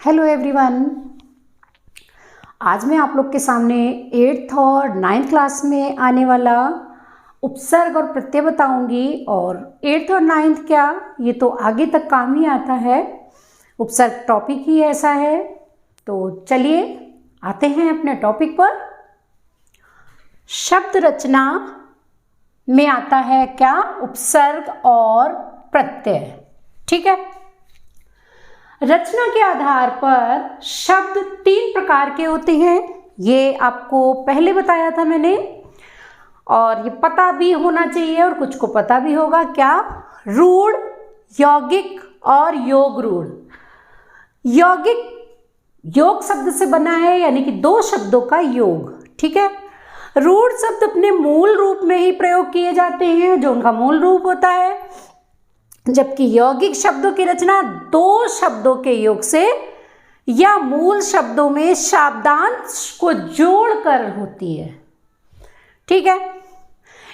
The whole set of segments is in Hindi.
Hello everyone. आज मैं आप लोग के सामने 8th और 9th क्लास में आने वाला उपसर्ग और प्रत्यय बताऊंगी। और 8th और 9th क्या, ये तो आगे तक काम ही आता है, उपसर्ग टॉपिक ही ऐसा है। तो चलिए आते हैं अपने टॉपिक पर। शब्द रचना में आता है क्या, उपसर्ग और प्रत्यय। ठीक है। रचना के आधार पर शब्द 3 प्रकार के होते हैं, ये आपको पहले बताया था मैंने, और ये पता भी होना चाहिए और कुछ को पता भी होगा। क्या, रूढ़, यौगिक और योग रूढ़। यौगिक योग शब्द से बना है, यानी कि 2 शब्दों का योग। ठीक है। रूढ़ शब्द अपने मूल रूप में ही प्रयोग किए जाते हैं, जो उनका मूल रूप होता है, जबकि यौगिक शब्दों की रचना 2 शब्दों के योग से या मूल शब्दों में शब्दांश को जोड़कर होती है। ठीक है।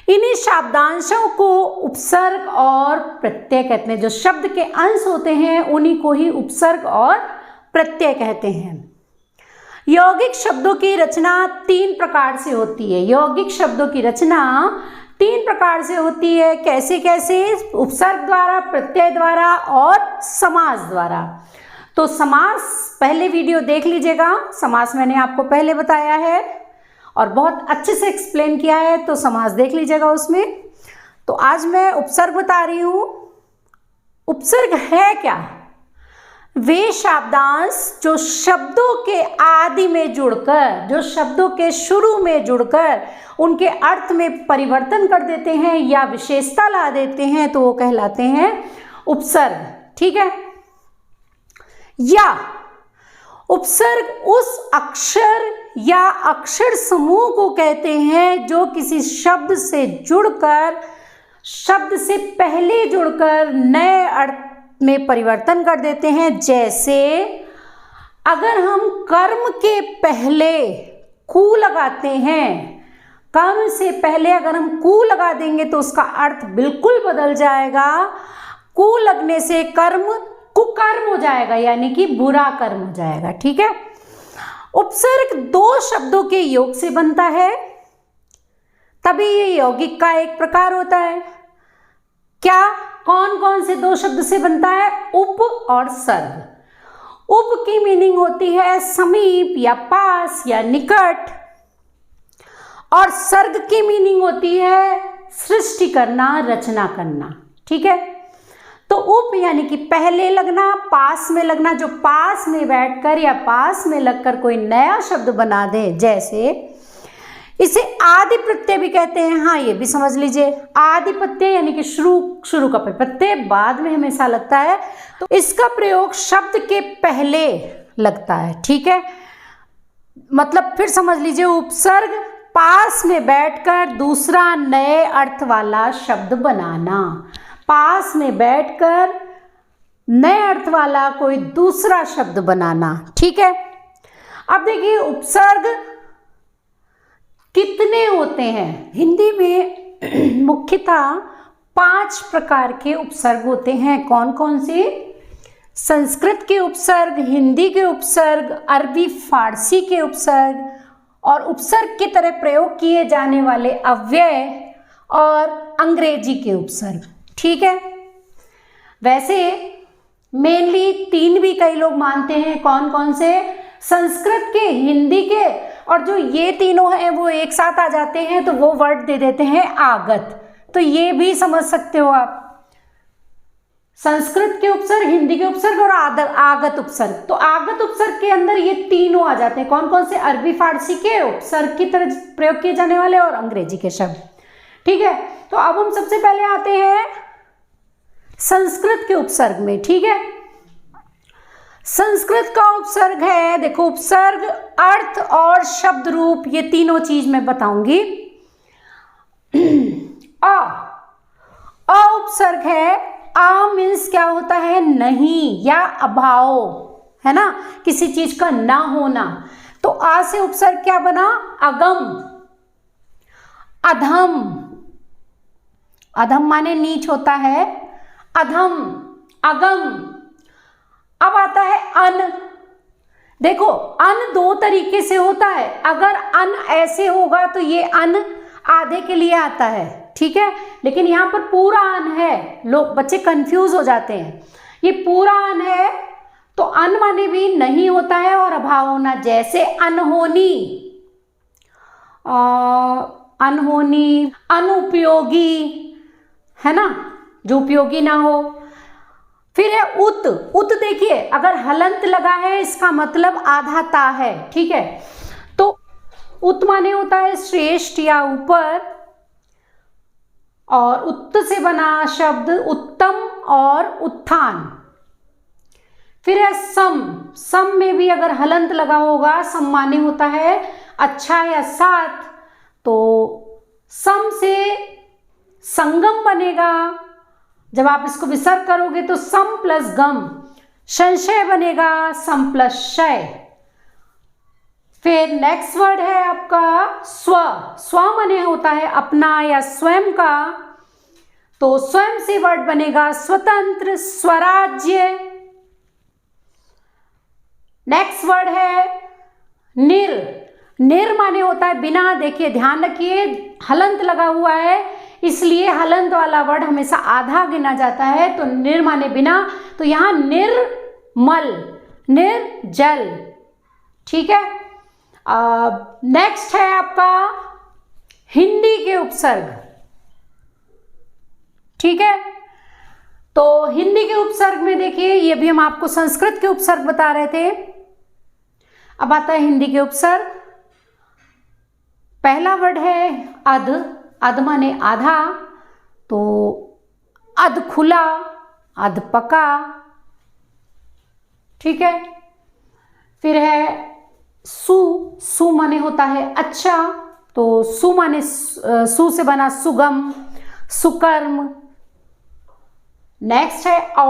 इन्हीं शब्दांशों को उपसर्ग और प्रत्यय कहते हैं। जो शब्द के अंश होते हैं उन्हीं को ही उपसर्ग और प्रत्यय कहते हैं। यौगिक शब्दों की रचना 3 प्रकार से होती है। यौगिक शब्दों की रचना 3 प्रकार से होती है। कैसे कैसे? उपसर्ग द्वारा, प्रत्यय द्वारा और समास द्वारा। तो समास पहले वीडियो देख लीजिएगा, समास मैंने आपको पहले बताया है और बहुत अच्छे से एक्सप्लेन किया है, तो समास देख लीजिएगा उसमें। तो आज मैं उपसर्ग बता रही हूँ। उपसर्ग है क्या? वे शब्दांश जो शब्दों के आदि में जुड़कर, जो शब्दों के शुरू में जुड़कर उनके अर्थ में परिवर्तन कर देते हैं या विशेषता ला देते हैं, तो वो कहलाते हैं उपसर्ग। ठीक है। या उपसर्ग उस अक्षर या अक्षर समूह को कहते हैं जो किसी शब्द से जुड़कर, शब्द से पहले जुड़कर नए अर्थ में परिवर्तन कर देते हैं। जैसे अगर हम कर्म के पहले कु लगाते हैं, कर्म से पहले अगर हम कु लगा देंगे तो उसका अर्थ बिल्कुल बदल जाएगा। कु लगने से कर्म कुकर्म हो जाएगा, यानी कि बुरा कर्म हो जाएगा। ठीक है। उपसर्ग 2 शब्दों के योग से बनता है, तभी ये यौगिक का एक प्रकार होता है। क्या, कौन कौन से 2 शब्द से बनता है? उप और सर्ग। उप की मीनिंग होती है समीप या पास या निकट, और सर्ग की मीनिंग होती है सृष्टि करना, रचना करना। ठीक है। तो उप यानी कि पहले लगना, पास में लगना, जो पास में बैठकर या पास में लगकर कोई नया शब्द बना दे। जैसे इसे आदि प्रत्यय भी कहते हैं। हाँ, ये भी समझ लीजिए। आदि प्रत्यय यानी कि शुरू का प्रत्यय बाद में हमेशा लगता है, तो इसका प्रयोग शब्द के पहले लगता है। ठीक है। मतलब फिर समझ लीजिए, उपसर्ग पास में बैठकर दूसरा नए अर्थ वाला शब्द बनाना। पास में बैठकर नए अर्थ वाला कोई दूसरा शब्द बनाना। ठीक है। अब देखिए, उपसर्ग कितने होते हैं? हिंदी में मुख्यतः 5 प्रकार के उपसर्ग होते हैं। कौन कौन से? संस्कृत के उपसर्ग, हिंदी के उपसर्ग, अरबी फारसी के उपसर्ग, और उपसर्ग की तरह प्रयोग किए जाने वाले अव्यय, और अंग्रेजी के उपसर्ग। ठीक है। वैसे मेनली 3 भी कई लोग मानते हैं। कौन कौन से? संस्कृत के, हिंदी के, और जो ये तीनों हैं वो एक साथ आ जाते हैं तो वो वर्ड दे देते हैं आगत। तो ये भी समझ सकते हो आप, संस्कृत के उपसर्ग, हिंदी के उपसर्ग और आगत उपसर्ग। तो आगत उपसर्ग के अंदर ये तीनों आ जाते हैं। कौन कौन से? अरबी फारसी के उपसर्ग की तरह प्रयोग किए जाने वाले और अंग्रेजी के शब्द। ठीक है। तो अब हम सबसे पहले आते हैं संस्कृत के उपसर्ग में। ठीक है। संस्कृत का उपसर्ग है, देखो, उपसर्ग, अर्थ और शब्द रूप, ये तीनों चीज मैं बताऊंगी। अ उपसर्ग है। आ मीन्स क्या होता है? नहीं या अभाव, है ना, किसी चीज का ना होना। तो आ से उपसर्ग क्या बना? अगम, अधम। अधम माने नीच होता है, अधम, अगम। अब आता है अन, देखो अन दो तरीके से होता है, अगर अन ऐसे होगा तो ये अन आधे के लिए आता है, ठीक है, लेकिन यहाँ पर पूरा अन है, लोग बच्चे कंफ्यूज हो जाते हैं, ये पूरा अन है तो अन माने भी नहीं होता है और अभाव होना, जैसे अनहोनी, अनहोनी, अनुपयोगी, है ना, जो उपयोगी ना हो। फिर है उत, उत देखिए अगर हलंत लगा है इसका मतलब आधा ता है, ठीक है, तो उत माने होता है श्रेष्ठ या ऊपर, और उत्त से बना शब्द उत्तम और उत्थान। फिर है सम, सम में भी अगर हलंत लगा होगा सम माने होता है अच्छा या साथ, तो सम से संगम बनेगा, जब आप इसको विसर्ग करोगे तो सम प्लस गम, संशय बनेगा सम प्लस शय। फिर नेक्स्ट वर्ड है आपका स्व, स्व माने होता है अपना या स्वयं का, तो स्वयं से वर्ड बनेगा स्वतंत्र, स्वराज्य। नेक्स्ट वर्ड है निर, निर माने होता है बिना, देखिए ध्यान रखिए हलंत लगा हुआ है इसलिए हलंत वाला वर्ड हमेशा आधा गिना जाता है, तो निर माने बिना, तो यहां निर्मल, निर्जल, ठीक है। नेक्स्ट है आपका हिंदी के उपसर्ग, ठीक है, तो हिंदी के उपसर्ग में देखिए ये भी हम आपको संस्कृत के उपसर्ग बता रहे थे, अब आता है हिंदी के उपसर्ग। पहला वर्ड है अध, अध माने आधा, तो अध खुला, अध पका, ठीक है। फिर है सु, सु माने होता है अच्छा, तो सु माने सु से बना सुगम, सुकर्म। नेक्स्ट है औ,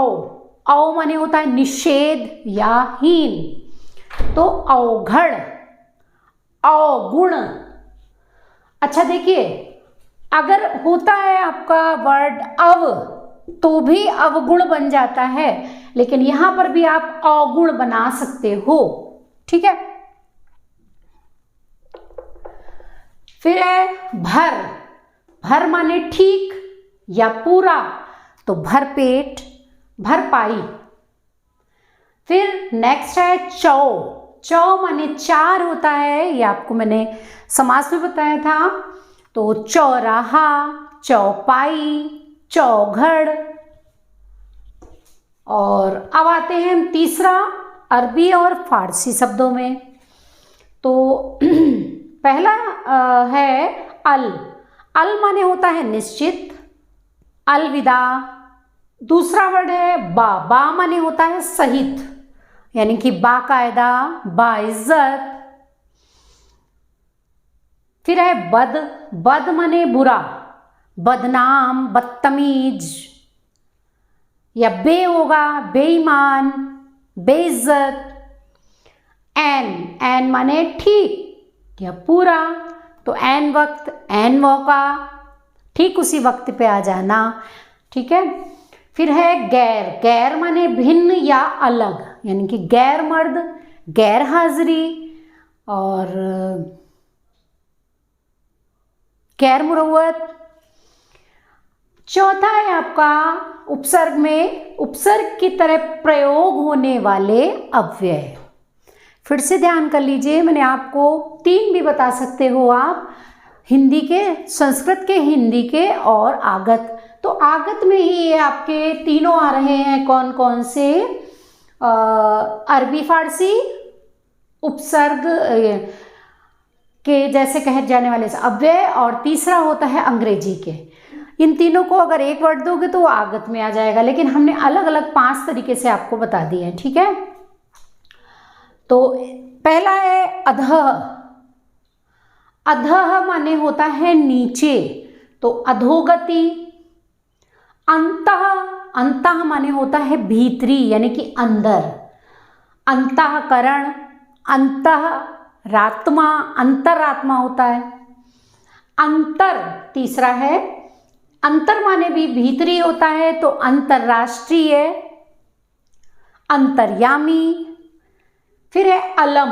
औ माने होता है निषेध या हीन, तो अवघड़, अवगुण। अच्छा देखिए अगर होता है आपका वर्ड अव तो भी अवगुण बन जाता है, लेकिन यहां पर भी आप अवगुण बना सकते हो, ठीक है। फिर है भर, भर माने ठीक या पूरा, तो भरपेट, भरपाई। फिर नेक्स्ट है चौ, चौ माने चार होता है, ये आपको मैंने समास में बताया था, तो चौराहा, चौपाई, चौघड़। और अब आते हैं हम तीसरा अरबी और फारसी शब्दों में, तो पहला है अल, अल माने होता है निश्चित, अलविदा। दूसरा वर्ड है बा, बा माने होता है सहित, यानी कि बाकायदा, बाइज्जत। फिर है बद, बद माने बुरा, बदनाम, बदतमीज, या बे होगा बेईमान, बेइज्जत। एन, एन माने ठीक या पूरा, तो एन वक्त, एन मौका, ठीक उसी वक्त पे आ जाना, ठीक है। फिर है गैर, गैर माने भिन्न या अलग, यानी कि गैर मर्द, गैर हाजिरी और गैर मुरव्वत। चौथा है आपका उपसर्ग में उपसर्ग की तरह प्रयोग होने वाले अव्यय। फिर से ध्यान कर लीजिए, मैंने आपको 3 भी बता सकते हो आप, हिंदी के, संस्कृत के, हिंदी के और आगत। तो आगत में ही ये आपके तीनों आ रहे हैं, कौन कौन से, अरबी फारसी उपसर्ग के जैसे कहे जाने वाले अव्यय, और तीसरा होता है अंग्रेजी के। इन तीनों को अगर एक वर्ड दोगे तो वो आगत में आ जाएगा, लेकिन हमने अलग अलग 5 तरीके से आपको बता दिए हैं, ठीक है। तो पहला है अधः, अधः माने होता है नीचे, तो अधोगति। अंतः, अंतः माने होता है भीतरी, यानी कि अंदर। अंतःकरण, अंतरात्मा, अंतरात्मा होता है। अंतर तीसरा है, अंतर माने भी भीतरी होता है, तो अंतरराष्ट्रीय, अंतर्यामी। फिर है अलम।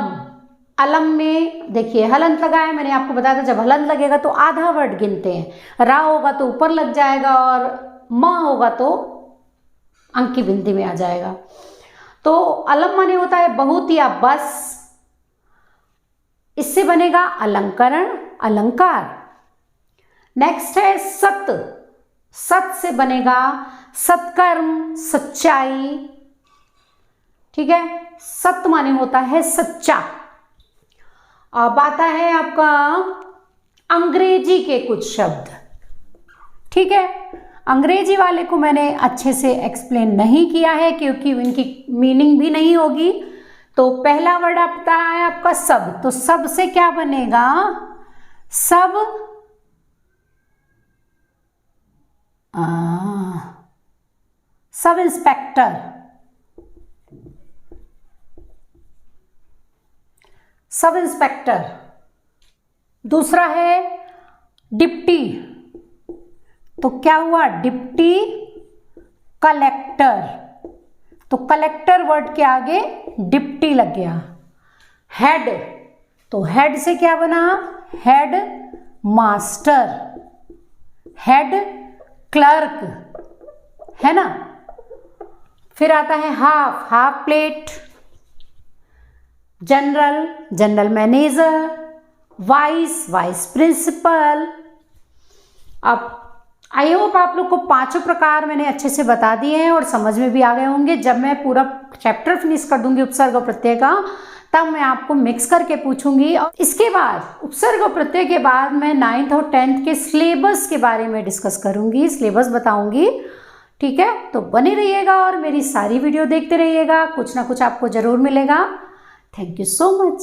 अलम में देखिए हलंत लगा है, मैंने आपको बताया था जब हलंत लगेगा तो आधा वर्ड गिनते हैं, रा होगा तो ऊपर लग जाएगा और म होगा तो अंक की गिनती में आ जाएगा। तो अलम माने होता है बहुत या बस, इससे बनेगा अलंकरण, अलंकार। नेक्स्ट है सत। सत से बनेगा सत्कर्म, सच्चाई। ठीक है, सत माने होता है सच्चा। अब आता है आपका अंग्रेजी के कुछ शब्द। ठीक है, अंग्रेजी वाले को मैंने अच्छे से एक्सप्लेन नहीं किया है क्योंकि इनकी मीनिंग भी नहीं होगी। तो पहला वर्ड आता है आपका सब। तो सब से क्या बनेगा? सब सब इंस्पेक्टर। Sub inspector. दूसरा है डिप्टी। तो क्या हुआ? Deputy collector. तो कलेक्टर वर्ड के आगे डिप्टी लग गया। हेड। तो हेड से क्या बना? हेड मास्टर, हेड क्लर्क, है ना। फिर आता है half. Half plate. General, general manager. Vice, vice principal. अब आई होप आप लोग को पांचों प्रकार मैंने अच्छे से बता दिए हैं और समझ में भी आ गए होंगे। जब मैं पूरा चैप्टर फिनिश कर दूंगी उपसर्ग और प्रत्यय का, तब मैं आपको मिक्स करके पूछूंगी। और इसके बाद उपसर्ग और प्रत्यय के बाद मैं 9th और 10th के सिलेबस के बारे में डिस्कस करूंगी, सिलेबस बताऊंगी। ठीक है, तो बने रहिएगा और मेरी सारी वीडियो देखते रहिएगा, कुछ ना कुछ आपको जरूर मिलेगा। Thank you so much.